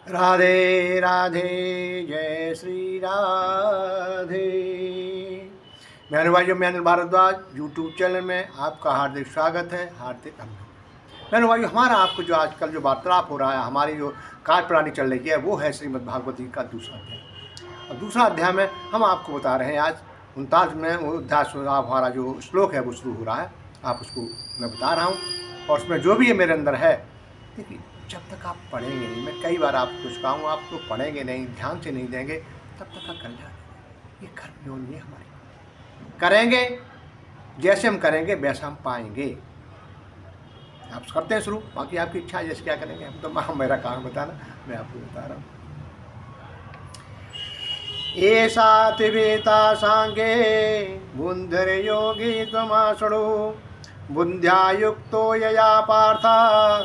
राधे राधे, जय श्री राधे। मैं अनुभाइयों, मैं अनिल भारद्वाज यूट्यूब चैनल में आपका हार्दिक स्वागत है, हार्दिक अभिनंदन। मैं अनुभाइयों, हमारा आपको जो आजकल जो वार्तालाप हो रहा है, हमारी जो कार्य प्रणाली चल रही है, वो है श्रीमद् भागवत जी का दूसरा अध्याय। और दूसरा अध्याय में हम आपको बता रहे हैं, आज 49 में वो अध्याय हमारा जो श्लोक है वो शुरू हो रहा है। आप उसको मैं बता रहा हूँ, और उसमें जो भी है मेरे अंदर है, देखिए जब तक आप पढ़ेंगे नहीं, मैं कई बार आपको कुछ कहूँ, आप तो पढ़ेंगे नहीं, ध्यान से नहीं देंगे, तब तक आप कल्याण। ये कर्म योनि है हमारी, करेंगे जैसे हम करेंगे वैसा हम पाएंगे। आप करते हैं शुरू, बाकी आपकी इच्छा है जैसे क्या करेंगे। हम तो मेरा काम बताना, मैं आपको बता रहा हूँ। ऐसा तिवेता सांगे बुंधर योगी त्वमासुरो बुद्ध्या युक्तो यया पार्था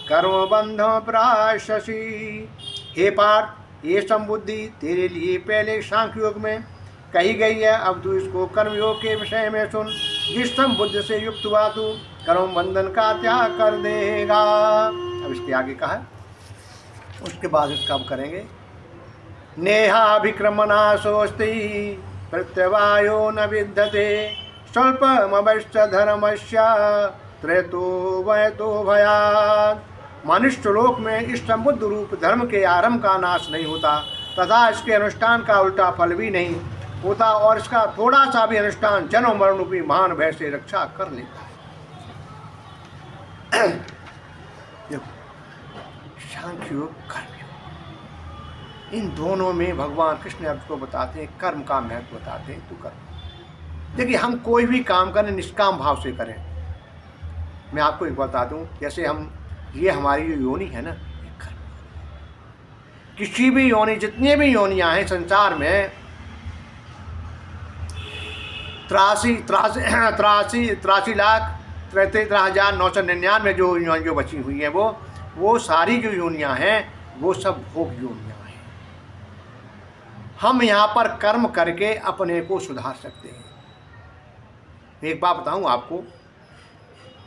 कर्म बंध प्राशसी। हे पार्थ, ये संबुद्धि तेरे लिए पहले सांख्य योग में कही गई है, अब तू इसको कर्म योग के विषय में सुन। जिस संबुद्धि से युक्त हुआ तू कर्म बंधन का त्याग कर देगा। अब इसके आगे कहा है, उसके बाद इसका हम करेंगे। नेहाभिक्रमणाशोस्ति प्रत्यवायो न विद्यते स्वल्पमवश्य धर्मस्य त्रयतो वयतो भयात्। मनुष्य लोक में इस संबुद्ध रूप धर्म के आरंभ का नाश नहीं होता तथा इसके अनुष्ठान का उल्टा फल भी नहीं होता, और इसका थोड़ा सा भी अनुष्ठान जन्म मरण रूपी महान भय से रक्षा कर लेता है। देखो, सांख्य योग, कर्म योग, इन दोनों में भगवान कृष्ण अर्जुन को बताते हैं, कर्म का महत्व बताते हैं। तो कर्म, देखिए हम कोई भी काम करें निष्काम भाव से करें। मैं आपको एक बता दूं, जैसे हम ये हमारी जो योनि है ना, ये कर्म। किसी भी योनि, जितनी भी योनियां हैं संसार में, 83,63,999 जो बची हुई हैं, वो सारी जो योनियां हैं वो सब भोग योनियां हैं। हम यहाँ पर कर्म करके अपने को सुधार सकते हैं। एक बात बताऊं आपको,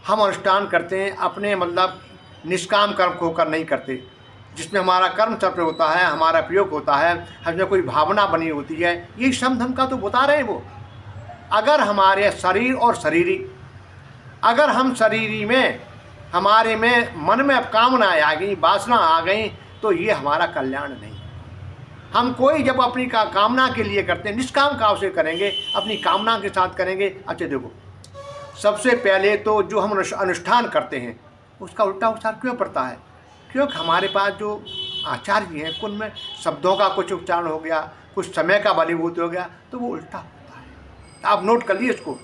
हम अनुष्ठान करते हैं अपने, मतलब निष्काम कर्म को होकर नहीं करते, जिसमें हमारा कर्म चक्र होता है, हमारा प्रयोग होता है, हमें कोई भावना बनी होती है। ये समधम का तो बता रहे हैं वो। अगर हमारे शरीर और शरीरी, अगर हम शरीरी में, हमारे में मन में अब कामनाएं आ गई, वासना आ गई, तो ये हमारा कल्याण नहीं। हम कोई जब अपनी कामना के लिए करते हैं, निष्काम भाव से करेंगे, अपनी कामना के साथ करेंगे। अच्छा देखो, सबसे पहले तो जो हम अनुष्ठान करते हैं उसका उल्टा उच्चार क्यों पड़ता है? क्योंकि हमारे पास जो आचार्य हैं उनमें शब्दों का कुछ उच्चारण हो गया, कुछ समय का बलीभूत हो गया, तो वो उल्टा होता है। आप नोट कर लिए इसको।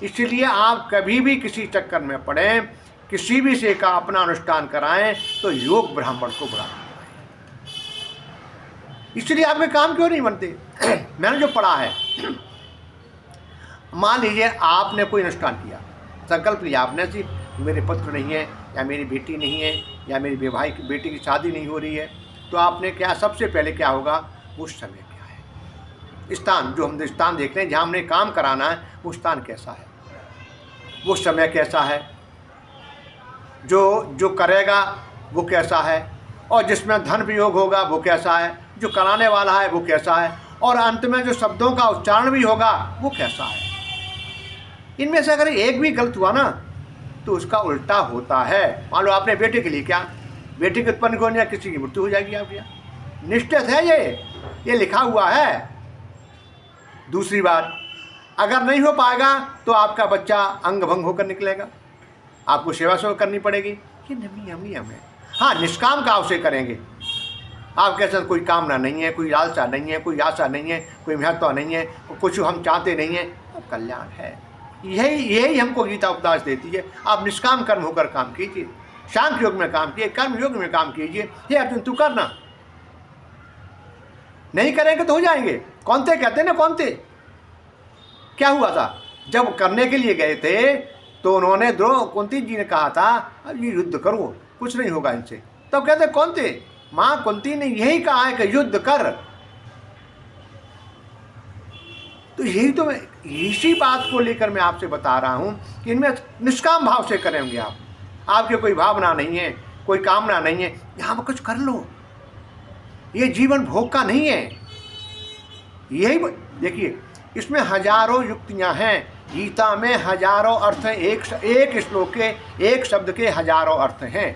इसीलिए आप कभी भी किसी चक्कर में पड़ें, किसी भी से का अपना अनुष्ठान कराएं, तो योग ब्राह्मण को बढ़ाएं। इसलिए आपके काम क्यों नहीं बनते? मैंने जो पढ़ा है, मान लीजिए आपने कोई अनुष्ठान किया, संकल्प लिया आपने, सिर्फ मेरे पुत्र नहीं है, या मेरी बेटी नहीं है, या मेरी वैवाहिक बेटी की शादी नहीं हो रही है, तो आपने क्या, सबसे पहले क्या होगा, वो समय क्या है, स्थान, जो हम स्थान देख रहे हैं जहाँ हमने काम कराना है, वो स्थान कैसा है, वो समय कैसा है, जो करेगा वो कैसा है, और जिसमें धन प्रयोग होगा वो कैसा है, जो कराने वाला है वो कैसा है, और अंत में जो शब्दों का उच्चारण भी होगा वो कैसा है। इनमें से अगर एक भी गलत हुआ ना, तो उसका उल्टा होता है। मान लो आपने बेटे के लिए क्या, बेटी के उत्पन्न होने या किसी की मृत्यु हो जाएगी आपके यहाँ, निश्चित है, ये लिखा हुआ है। दूसरी बात, अगर नहीं हो पाएगा तो आपका बच्चा अंग भंग होकर निकलेगा, आपको सेवा करनी पड़ेगी। ये नियम है। हाँ, निष्काम भाव से करेंगे, आपके साथ कोई कामना नहीं है, कोई लालसा नहीं है, कोई आशा नहीं है, कोई महत्व नहीं है, कुछ हम चाहते नहीं हैं, तो कल्याण है। यही हमको गीता उपदेश देती है। आप निष्काम कर्म होकर काम कीजिए, सांख्य योग में काम कीजिए, कर्म योग में काम कीजिए। हे अर्जुन, तू करना, नहीं करेंगे तो हो जाएंगे। कौन थे, कहते ना कौन थे, क्या हुआ था जब करने के लिए गए थे, तो उन्होंने कुंती जी ने कहा था, अब ये युद्ध करो, कुछ नहीं होगा इनसे। तब कहते कौन थे, माँ कुंती ने यही कहा है कि युद्ध कर। तो यही तो मैं, इसी बात को लेकर मैं आपसे बता रहा हूँ कि इनमें निष्काम भाव से करेंगे आप, आपके कोई भावना नहीं है, कोई कामना नहीं है, यहाँ पर कुछ कर लो। ये जीवन भोग का नहीं है। यही देखिए, इसमें हजारों युक्तियां हैं। गीता में हजारों अर्थ हैं, एक श्लोक के एक शब्द के हजारों अर्थ हैं।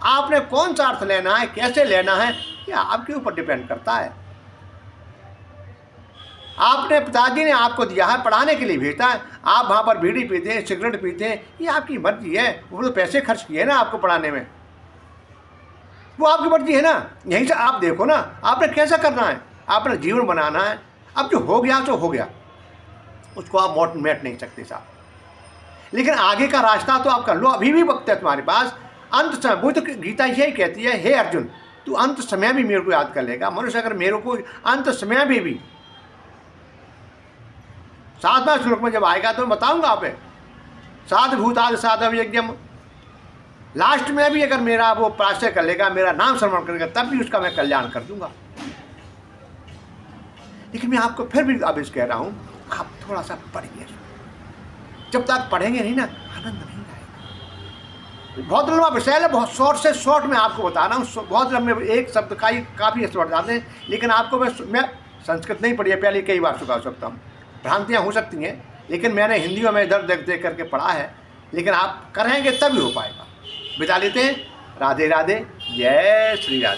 आपने कौन सा अर्थ लेना है, कैसे लेना है, ये आपके ऊपर डिपेंड करता है। आपने पिताजी ने आपको दिया है, पढ़ाने के लिए भेजा है, आप वहाँ पर बीड़ी पीते हैं, सिगरेट पीते हैं, ये आपकी मर्जी है। वो तो पैसे खर्च किए ना आपको पढ़ाने में, वो आपकी मर्जी है ना। यहीं से आप देखो ना, आपने कैसा करना है, आपने जीवन बनाना है। अब जो हो गया तो हो गया, उसको आप मेट नहीं सकते साहब, लेकिन आगे का रास्ता तो आप कर लो। अभी भी वक्त है तुम्हारे पास। अंत समय, वो तो गीता यही कहती है, हे अर्जुन तू अंत समय भी मेरे को याद कर लेगा। मनुष्य अगर मेरे को अंत समय में भी 7वां श्लोक में जब आएगा तो बताऊंगा आप, साधभूताद साधव यज्ञम, लास्ट में भी अगर मेरा वो प्राश्रय कर लेगा, मेरा नाम स्मरण करेगा, तब भी उसका मैं कल्याण कर दूंगा। लेकिन मैं आपको फिर भी अब इस कह रहा हूं, आप थोड़ा सा पढ़िए। जब तक पढ़ेंगे नहीं ना, आनंद नहीं आएगा। बहुत लंबा विषय है, बहुत शॉर्ट से शॉर्ट में आपको बता रहा हूँ। बहुत लंबे एक शब्द का ही काफ़ी शॉर्ट जाते हैं। लेकिन आपको मैं संस्कृत नहीं पढ़ी है, पहले कई बार चुका सकता हूँ, भ्रांतियाँ हो सकती हैं, लेकिन मैंने हिंदी में इधर देख करके पढ़ा है। लेकिन आप करेंगे तभी हो पाएगा। बिता लेते हैं। राधे राधे, जय श्री राधे।